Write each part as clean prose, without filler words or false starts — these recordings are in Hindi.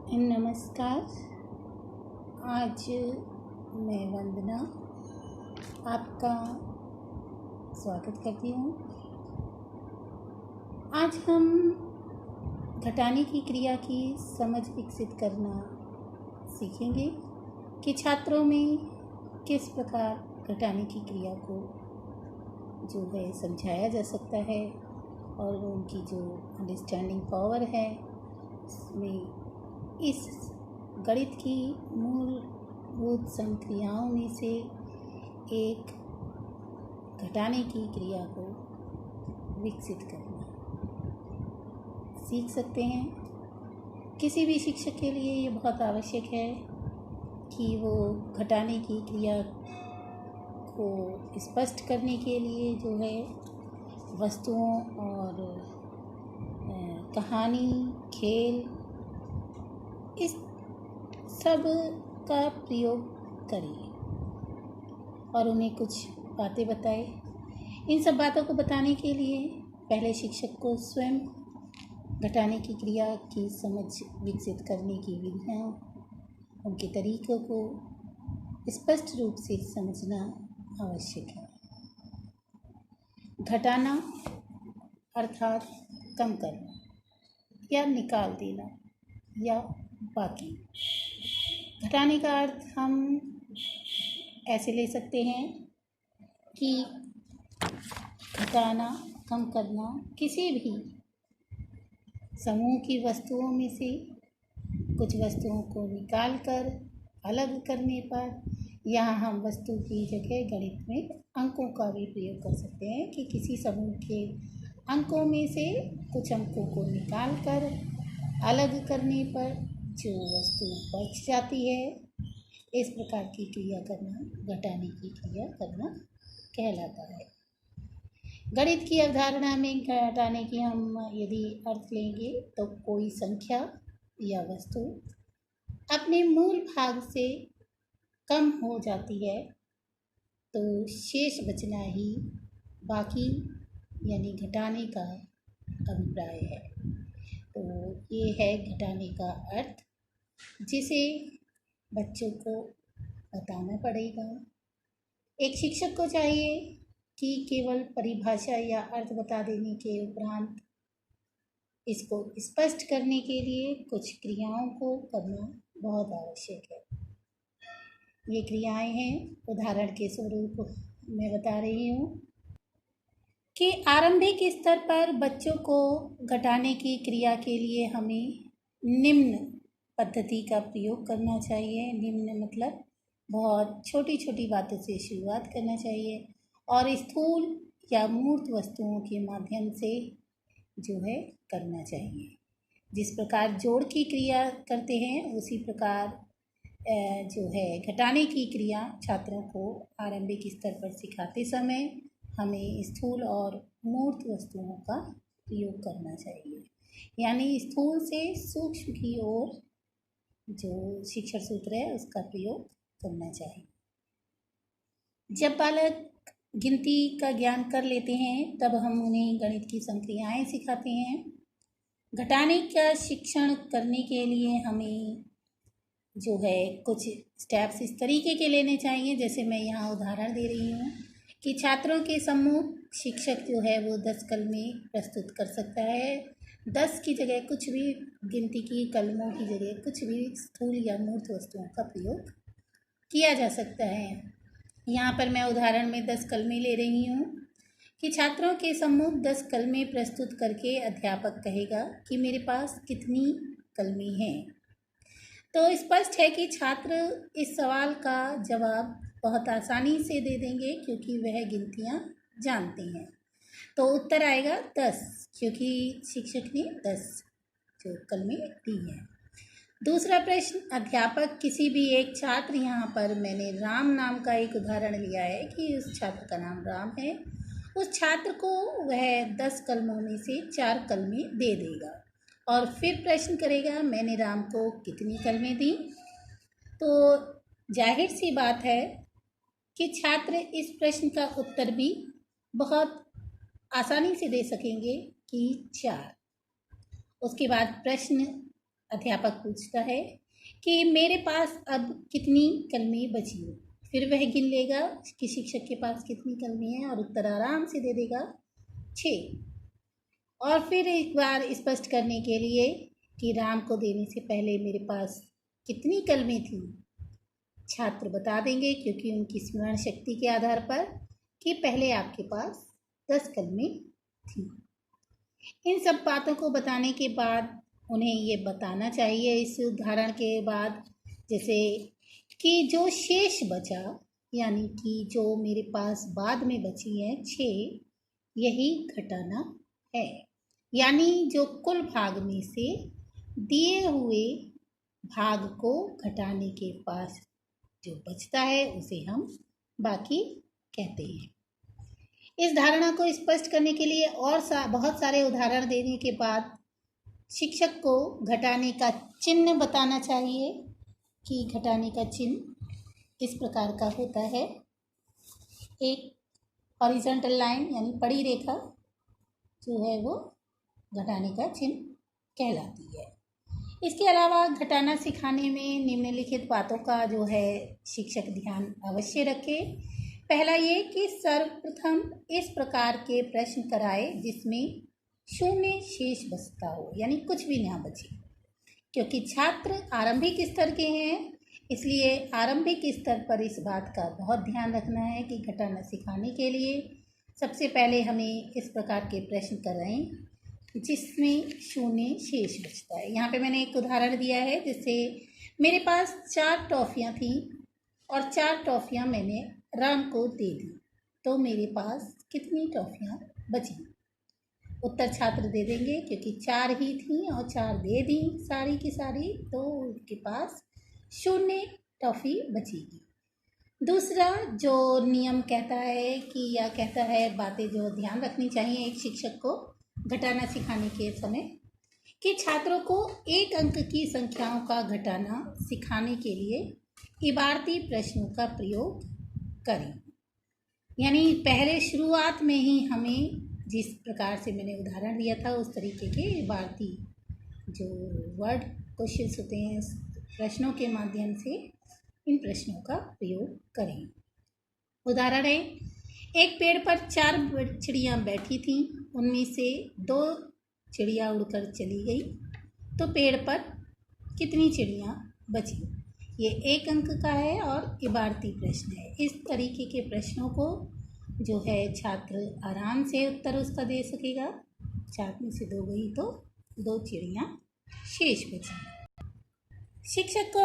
नमस्कार। आज मैं वंदना आपका स्वागत करती हूँ। आज हम घटाने की क्रिया की समझ विकसित करना सीखेंगे कि छात्रों में किस प्रकार घटाने की क्रिया को जो है समझाया जा सकता है और उनकी जो अंडरस्टैंडिंग पावर है उसमें इस गणित की मूलभूत संक्रियाओं में से एक घटाने की क्रिया को विकसित करना सीख सकते हैं। किसी भी शिक्षक के लिए ये बहुत आवश्यक है कि वो घटाने की क्रिया को स्पष्ट करने के लिए जो है वस्तुओं और कहानी, खेल, इस सब का प्रयोग करें और उन्हें कुछ बातें बताएं। इन सब बातों को बताने के लिए पहले शिक्षक को स्वयं घटाने की क्रिया की समझ विकसित करने की विधियाँ, उनके तरीकों को स्पष्ट रूप से समझना आवश्यक है। घटाना अर्थात कम करना या निकाल देना या बाकी। घटाने का अर्थ हम ऐसे ले सकते हैं कि घटाना, कम करना किसी भी समूह की वस्तुओं में से कुछ वस्तुओं को निकाल कर अलग करने पर, यहाँ हम वस्तु की जगह गणित में अंकों का भी प्रयोग कर सकते हैं कि किसी समूह के अंकों में से कुछ अंकों को निकाल कर अलग करने पर जो वस्तु बच जाती है, इस प्रकार की क्रिया करना घटाने की क्रिया करना कहलाता है। गणित की अवधारणा में घटाने की हम यदि अर्थ लेंगे तो कोई संख्या या वस्तु अपने मूल भाग से कम हो जाती है तो शेष बचना ही बाकी यानी घटाने का अभिप्राय है। तो ये है घटाने का अर्थ, जिसे बच्चों को बताना पड़ेगा। एक शिक्षक को चाहिए कि केवल परिभाषा या अर्थ बता देने के उपरांत इसको स्पष्ट करने के लिए कुछ क्रियाओं को करना बहुत आवश्यक है। ये क्रियाएं हैं, उदाहरण के स्वरूप मैं बता रही हूँ कि आरंभिक स्तर पर बच्चों को घटाने की क्रिया के लिए हमें निम्न पद्धति का प्रयोग करना चाहिए। निम्न मतलब बहुत छोटी छोटी बातों से शुरुआत करना चाहिए और स्थूल या मूर्त वस्तुओं के माध्यम से जो है करना चाहिए। जिस प्रकार जोड़ की क्रिया करते हैं उसी प्रकार जो है घटाने की क्रिया छात्रों को आरंभिक स्तर पर सिखाते समय हमें स्थूल और मूर्त वस्तुओं का प्रयोग करना चाहिए। यानी स्थूल से सूक्ष्म की ओर जो शिक्षण सूत्र है उसका प्रयोग करना चाहिए। जब बालक गिनती का ज्ञान कर लेते हैं तब हम उन्हें गणित की संक्रियाएं सिखाते हैं। घटाने का शिक्षण करने के लिए हमें जो है कुछ स्टेप्स इस तरीके के लेने चाहिए, जैसे मैं यहाँ उदाहरण दे रही हूँ कि छात्रों के सम्मुख शिक्षक जो है वो 10 कलमें प्रस्तुत कर सकता है। 10 की जगह कुछ भी, गिनती की कलमों की जगह कुछ भी स्थूल या मूर्त वस्तुओं का प्रयोग किया जा सकता है। यहाँ पर मैं उदाहरण में 10 कलमें ले रही हूँ कि छात्रों के सम्मुख 10 कलमें प्रस्तुत करके अध्यापक कहेगा कि मेरे पास कितनी कलमें हैं। तो स्पष्ट है कि छात्र इस सवाल का जवाब बहुत आसानी से दे देंगे क्योंकि वह गिनतियाँ जानते हैं। तो उत्तर आएगा 10, क्योंकि शिक्षक ने 10 जो कलमें दी हैं। दूसरा प्रश्न, अध्यापक किसी भी एक छात्र, यहाँ पर मैंने राम नाम का एक उदाहरण लिया है कि उस छात्र का नाम राम है, उस छात्र को वह 10 कलमों में से 4 कलमें दे देगा और फिर प्रश्न करेगा मैंने राम को कितनी कलमें दी। तो जाहिर सी बात है कि छात्र इस प्रश्न का उत्तर भी बहुत आसानी से दे सकेंगे कि 4। उसके बाद प्रश्न अध्यापक पूछता है कि मेरे पास अब कितनी कलमें बची हैं। फिर वह गिन लेगा कि शिक्षक के पास कितनी कलमें हैं और उत्तर आराम से दे देगा 6। और फिर एक बार स्पष्ट करने के लिए कि राम को देने से पहले मेरे पास कितनी कलमें थी, छात्र बता देंगे क्योंकि उनकी स्मरण शक्ति के आधार पर कि पहले आपके पास 10 कलमें थी। इन सब बातों को बताने के बाद उन्हें ये बताना चाहिए इस उदाहरण के बाद, जैसे कि जो शेष बचा यानी कि जो मेरे पास बाद में बची है 6, यही घटाना है। यानी जो कुल भाग में से दिए हुए भाग को घटाने के पास जो बचता है उसे हम बाकी कहते हैं। इस धारणा को स्पष्ट करने के लिए और बहुत सारे उदाहरण देने के बाद शिक्षक को घटाने का चिन्ह बताना चाहिए कि घटाने का चिन्ह इस प्रकार का होता है। एक हॉरिजॉन्टल लाइन यानी पड़ी रेखा जो है वो घटाने का चिन्ह कहलाती है। इसके अलावा घटाना सिखाने में निम्नलिखित बातों का जो है शिक्षक ध्यान अवश्य रखे। पहला ये कि सर्वप्रथम इस प्रकार के प्रश्न कराए जिसमें शून्य शेष बचता हो, यानी कुछ भी ना बचे। क्योंकि छात्र आरंभिक स्तर के हैं, इसलिए आरंभिक स्तर पर इस बात का बहुत ध्यान रखना है कि घटाना सिखाने के लिए सबसे पहले हमें इस प्रकार के प्रश्न कराएं जिसमें शून्य शेष बचता है। यहाँ पे मैंने एक उदाहरण दिया है, जैसे मेरे पास 4 टॉफ़ियाँ थीं और 4 टॉफ़ियाँ मैंने राम को दे दी, तो मेरे पास कितनी टॉफ़ियाँ बची? उत्तर छात्र दे देंगे क्योंकि 4 ही थी और 4 दे दी सारी की सारी, तो उनके पास शून्य टॉफ़ी बचेगी। दूसरा जो नियम कहता है कि या कहता है बातें जो ध्यान रखनी चाहिए एक शिक्षक को घटाना सिखाने के समय, कि छात्रों को 1 अंक की संख्याओं का घटाना सिखाने के लिए इबारती प्रश्नों का प्रयोग करें। यानी पहले शुरुआत में ही हमें जिस प्रकार से मैंने उदाहरण दिया था उस तरीके के इबारती जो वर्ड क्वेश्चंस होते हैं प्रश्नों के माध्यम से इन प्रश्नों का प्रयोग करें। उदाहरण है, एक पेड़ पर 4 चिड़ियाँ बैठी थीं, उनमें से 2 चिड़िया उड़कर चली गई, तो पेड़ पर कितनी चिड़ियाँ बची? ये 1 अंक का है और इबारती प्रश्न है। इस तरीके के प्रश्नों को जो है छात्र आराम से उत्तर उसका दे सकेगा। 4 में से 2 गई तो 2 चिड़ियाँ शेष बची। शिक्षक को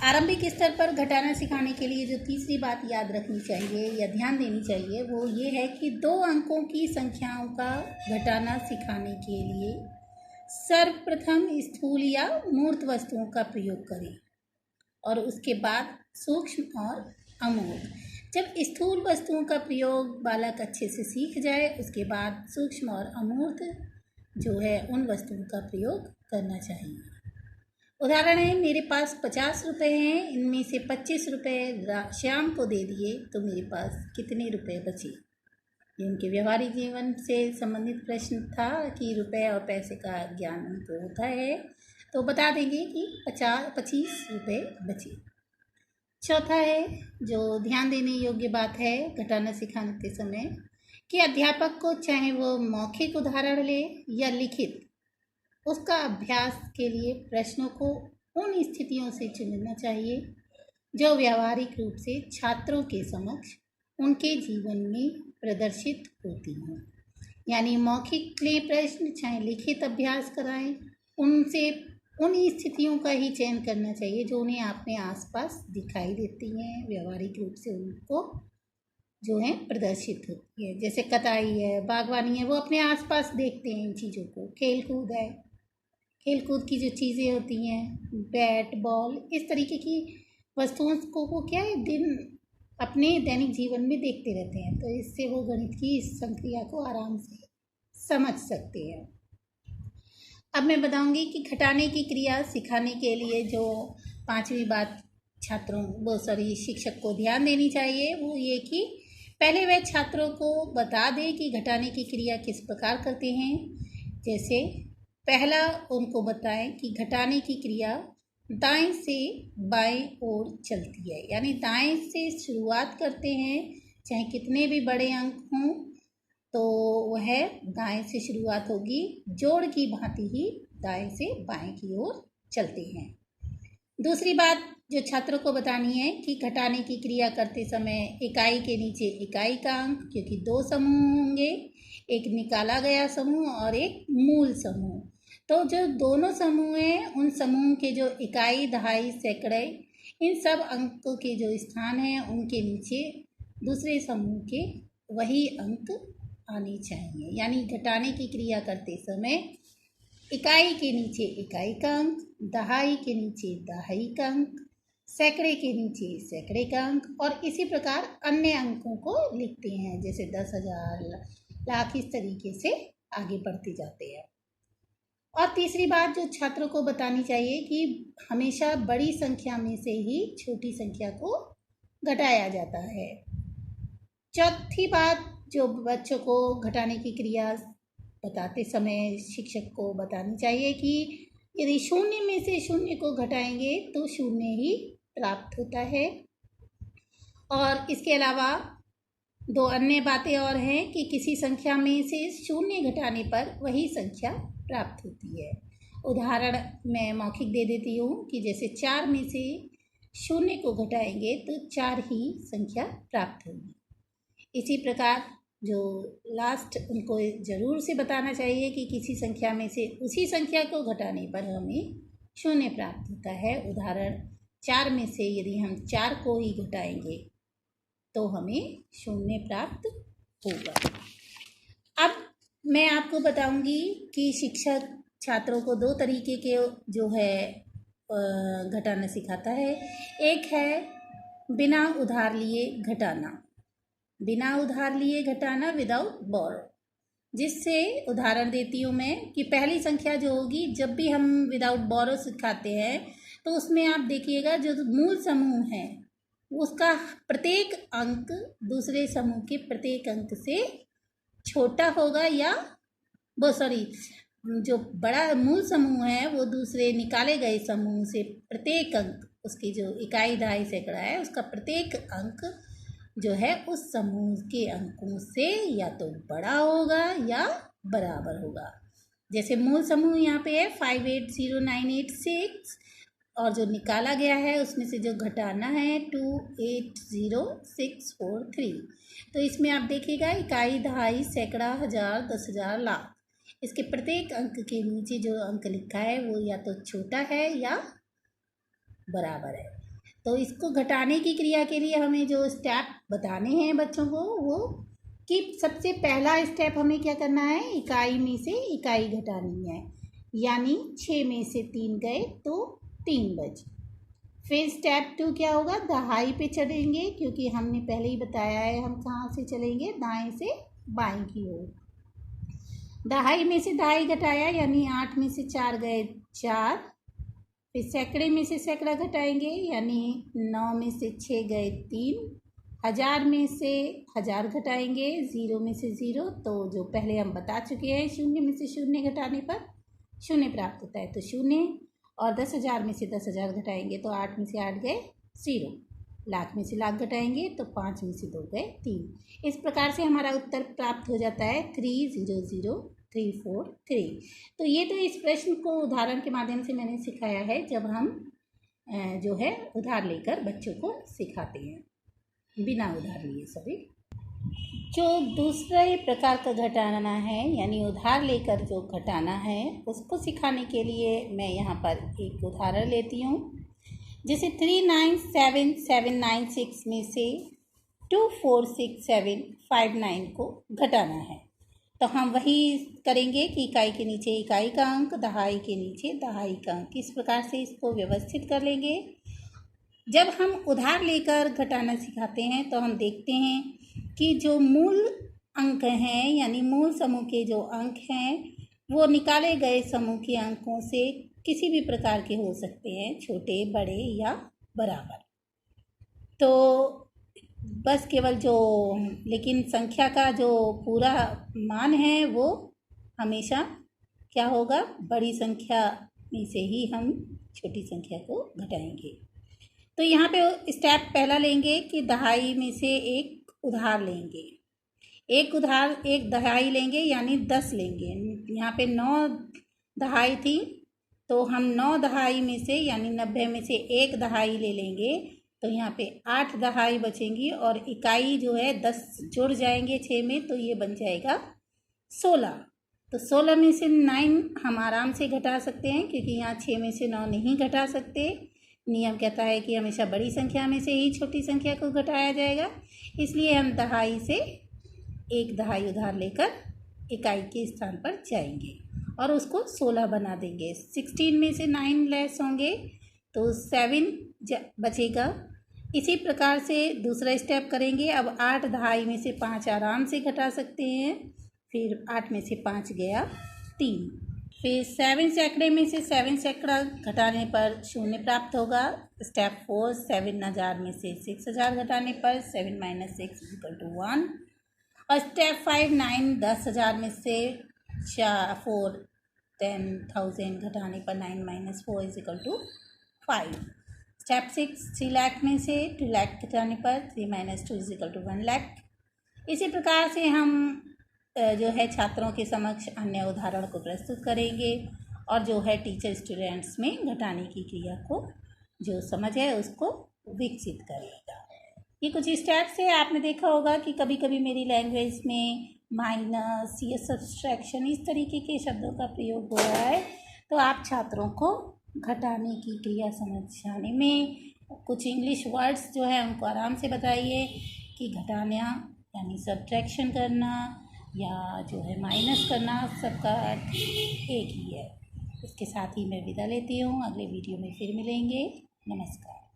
आरंभिक स्तर पर घटाना सिखाने के लिए जो तीसरी बात याद रखनी चाहिए या ध्यान देनी चाहिए वो ये है कि 2 अंकों की संख्याओं का घटाना सिखाने के लिए सर्वप्रथम स्थूल या मूर्त वस्तुओं का प्रयोग करें और उसके बाद सूक्ष्म और अमूर्त। जब स्थूल वस्तुओं का प्रयोग बालक अच्छे से सीख जाए उसके बाद सूक्ष्म और अमूर्त जो है उन वस्तुओं का प्रयोग करना चाहिए। उदाहरण है, मेरे पास 50 रुपये हैं, इनमें से 25 रुपये श्याम को दे दिए तो मेरे पास कितने रुपए बचे? ये उनके व्यवहारिक जीवन से संबंधित प्रश्न था कि रुपए और पैसे का ज्ञान उनको होता है, तो बता देंगे कि 25 रुपये बचे। चौथा है जो ध्यान देने योग्य बात है घटाना सिखाने समय कि अध्यापक को चाहे वो मौखिक उदाहरण ले या लिखित, उसका अभ्यास के लिए प्रश्नों को उन स्थितियों से चुनना चाहिए जो व्यावहारिक रूप से छात्रों के समक्ष उनके जीवन में प्रदर्शित होती हैं। यानी मौखिक ले प्रश्न चाहे लिखित अभ्यास कराएं, उनसे उन स्थितियों का ही चयन करना चाहिए जो उन्हें अपने आसपास दिखाई देती हैं, व्यावहारिक रूप से उनको जो है प्रदर्शित होती है। जैसे कटाई है, बागवानी है, वो अपने आसपास देखते हैं इन चीज़ों को। खेल कूद है, खेल कूद की जो चीज़ें होती हैं, बैट बॉल, इस तरीके की वस्तुओं को वो क्या है अपने दैनिक जीवन में देखते रहते हैं, तो इससे वो गणित की इस संक्रिया को आराम से समझ सकते हैं। अब मैं बताऊंगी कि घटाने की क्रिया सिखाने के लिए जो 5वीं बात शिक्षक को ध्यान देनी चाहिए वो ये कि पहले वह छात्रों को बता दे कि घटाने की क्रिया किस प्रकार करते हैं। जैसे पहला उनको बताएं कि घटाने की क्रिया दाएं से बाएं ओर चलती है, यानी दाएं से शुरुआत करते हैं, चाहे कितने भी बड़े अंक हों तो वह दाएं से शुरुआत होगी, जोड़ की भांति ही दाएं से बाएं की ओर चलते हैं। दूसरी बात जो छात्रों को बतानी है कि घटाने की क्रिया करते समय इकाई के नीचे इकाई का अंक, क्योंकि दो समूह होंगे, एक निकाला गया समूह और एक मूल समूह। तो जो दोनों समूह हैं उन समूह के जो इकाई, दहाई, सैकड़े, इन सब अंकों के जो स्थान हैं उनके नीचे दूसरे समूह के वही अंक आने चाहिए। यानी घटाने की क्रिया करते समय इकाई के नीचे इकाई का अंक, दहाई के नीचे दहाई का अंक, सैकड़े के नीचे सैकड़े का अंक, और इसी प्रकार अन्य अंकों को लिखते हैं, जैसे 10,000, लाख, इस तरीके से आगे बढ़ते जाते हैं। और तीसरी बात जो छात्रों को बतानी चाहिए कि हमेशा बड़ी संख्या में से ही छोटी संख्या को घटाया जाता है। चौथी बात जो बच्चों को घटाने की क्रिया बताते समय शिक्षक को बतानी चाहिए कि यदि शून्य में से शून्य को घटाएंगे तो शून्य ही प्राप्त होता है। और इसके अलावा दो अन्य बातें और हैं कि किसी संख्या में से शून्य घटाने पर वही संख्या प्राप्त होती है। उदाहरण मैं मौखिक दे देती हूँ कि जैसे 4 में से शून्य को घटाएंगे तो 4 ही संख्या प्राप्त होगी। इसी प्रकार जो लास्ट उनको ज़रूर से बताना चाहिए कि किसी संख्या में से उसी संख्या को घटाने पर हमें शून्य प्राप्त होता है। उदाहरण 4 में से यदि हम 4 को ही घटाएंगे तो हमें शून्य प्राप्त होगा। अब मैं आपको बताऊंगी कि शिक्षक छात्रों को 2 तरीके के जो है घटाना सिखाता है। एक है बिना उधार लिए घटाना, बिना उधार लिए घटाना, विदाउट बोरो। जिससे उदाहरण देती हूँ मैं कि पहली संख्या जो होगी, जब भी हम विदाउट बोरो सिखाते हैं तो उसमें आप देखिएगा जो मूल समूह है उसका प्रत्येक अंक दूसरे समूह के प्रत्येक अंक से छोटा होगा, या जो बड़ा मूल समूह है वो दूसरे निकाले गए समूह से प्रत्येक अंक, उसकी जो इकाई, दहाई, सैकड़ा है, उसका प्रत्येक अंक जो है उस समूह के अंकों से या तो बड़ा होगा या बराबर होगा। जैसे मूल समूह यहाँ पे है 580986, और जो निकाला गया है उसमें से जो घटाना है 280643। तो इसमें आप देखिएगा इकाई, दहाई, सैकड़ा, हजार, 10,000, लाख, इसके प्रत्येक अंक के नीचे जो अंक लिखा है वो या तो छोटा है या बराबर है। तो इसको घटाने की क्रिया के लिए हमें जो स्टेप बताने हैं बच्चों को, वो कि सबसे पहला स्टेप हमें क्या करना है, इकाई में से इकाई घटानी है। यानी 6 में से 3 गए तो 3 बचे। फिर स्टेप 2 क्या होगा, दहाई पे चलेंगे, क्योंकि हमने पहले ही बताया है हम कहाँ से चलेंगे, दाएं से बाएं की ओर। दहाई में से दहाई घटाया, यानी 8 में से 4 गए 4। फिर सैकड़े में से सैकड़ा घटाएंगे, यानी 9 में से 6 गए 3। हजार में से हजार घटाएंगे, 0 में से 0, तो जो पहले हम बता चुके हैं शून्य में से शून्य घटाने पर शून्य प्राप्त होता है तो शून्य। और 10,000 में से 10,000 घटाएंगे तो 8 में से 8 गए 0। लाख में से लाख घटाएंगे तो 5 में से 2 गए 3। इस प्रकार से हमारा उत्तर प्राप्त हो जाता है 300343। तो ये तो इस प्रश्न को उदाहरण के माध्यम से मैंने सिखाया है, जब हम जो है उधार लेकर बच्चों को सिखाते हैं, बिना उधार लिए सभी। जो दूसरे प्रकार का घटाना है, यानी उधार लेकर जो घटाना है, उसको सिखाने के लिए मैं यहाँ पर एक उदाहरण लेती हूँ। जैसे 397796 में से 246759 को घटाना है, तो हम वही करेंगे कि इकाई के नीचे इकाई का अंक, दहाई के नीचे दहाई का अंक, इस प्रकार से इसको व्यवस्थित कर लेंगे। जब हम उधार लेकर घटाना सिखाते हैं तो हम देखते हैं कि जो मूल अंक हैं, यानी मूल समूह के जो अंक हैं, वो निकाले गए समूह के अंकों से किसी भी प्रकार के हो सकते हैं, छोटे, बड़े या बराबर। तो बस केवल लेकिन संख्या का जो पूरा मान है वो हमेशा क्या होगा, बड़ी संख्या में से ही हम छोटी संख्या को घटाएंगे। तो यहाँ पे स्टेप पहला लेंगे कि दहाई में से एक उधार लेंगे। एक दहाई लेंगे यानी 10 लेंगे। यहाँ पे 9 दहाई थी तो हम 9 दहाई में से यानी 90 में से एक दहाई ले लेंगे तो यहाँ पे 8 दहाई बचेंगी और इकाई जो है 10 जुड़ जाएंगे 6 में तो ये बन जाएगा 16। तो 16 में से 9 हम आराम से घटा सकते हैं क्योंकि यहाँ 6 में से 9 नहीं घटा सकते। नियम कहता है कि हमेशा बड़ी संख्या में से ही छोटी संख्या को घटाया जाएगा, इसलिए हम दहाई से एक दहाई उधार लेकर इकाई के स्थान पर जाएंगे और उसको 16 बना देंगे। 16 में से 9 लेस होंगे तो 7 बचेगा। इसी प्रकार से दूसरा स्टेप करेंगे। अब 8 दहाई में से 5 आराम से घटा सकते हैं, फिर 8 में से 5 गया 3। फिर 7 सैकड़े में से 7 सैकड़ा घटाने पर 0 प्राप्त होगा। स्टेप 4 7,000 में से 6,000 घटाने पर 7 - 6 = 1। और स्टेप 5 9 10,000 में से 4 10,000 घटाने पर 9 - 4 = 5। स्टेप 6 3 लाख में से 2 लाख घटाने पर 3 - 2 = 1 लाख। इसी प्रकार से हम जो है छात्रों के समक्ष अन्य उदाहरण को प्रस्तुत करेंगे और जो है टीचर स्टूडेंट्स में घटाने की क्रिया को जो समझ है उसको विकसित करेगा। ये कुछ स्टेप्स है। आपने देखा होगा कि कभी कभी मेरी लैंग्वेज में माइनस या सब्सट्रैक्शन इस तरीके के शब्दों का प्रयोग हो रहा है, तो आप छात्रों को घटाने की क्रिया समझाने में कुछ इंग्लिश वर्ड्स जो है उनको आराम से बताइए कि घटाना यानी सब्ट्रैक्शन करना या जो है माइनस करना सबका अर्थ एक ही है। इसके साथ ही मैं विदा लेती हूँ। अगले वीडियो में फिर मिलेंगे। नमस्कार।